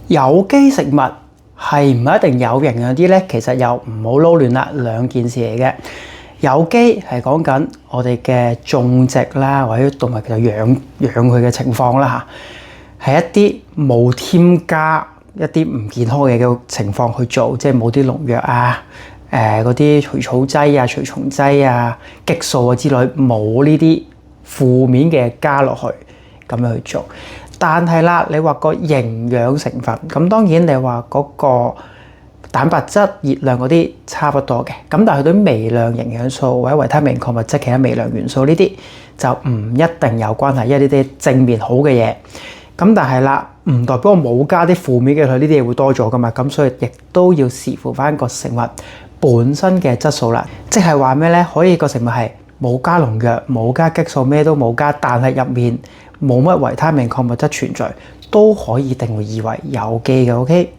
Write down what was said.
有機食物係唔一定有營養啲咧？其實又唔好撈亂啦，兩件事嚟嘅。有機係講緊我哋嘅種植啦，或者動物其實養佢嘅情況啦嚇，係一啲冇添加一啲唔健康嘅情況去做，即係冇啲農藥啊、嗰啲除草劑啊、除蟲劑啊、激素啊之類，冇呢啲負面嘅加落去咁樣去做。但係啦，你話個營養成分，咁當然你話嗰個蛋白質、熱量嗰啲差不多嘅，咁但係佢對微量營養素或者維他命、礦物質、其他微量元素呢啲就唔一定有關係，因為呢啲正面好嘅嘢。咁但係啦，唔代表我冇加啲負面嘅佢，呢啲嘢會多咗噶嘛。咁所以亦都要視乎翻個食物本身嘅質素啦。即係話咩咧？可以個食物係冇加農藥、冇加激素，咩都冇加，但係入面冇乜維他命、礦物質存在，都可以定義為有機嘅。OK。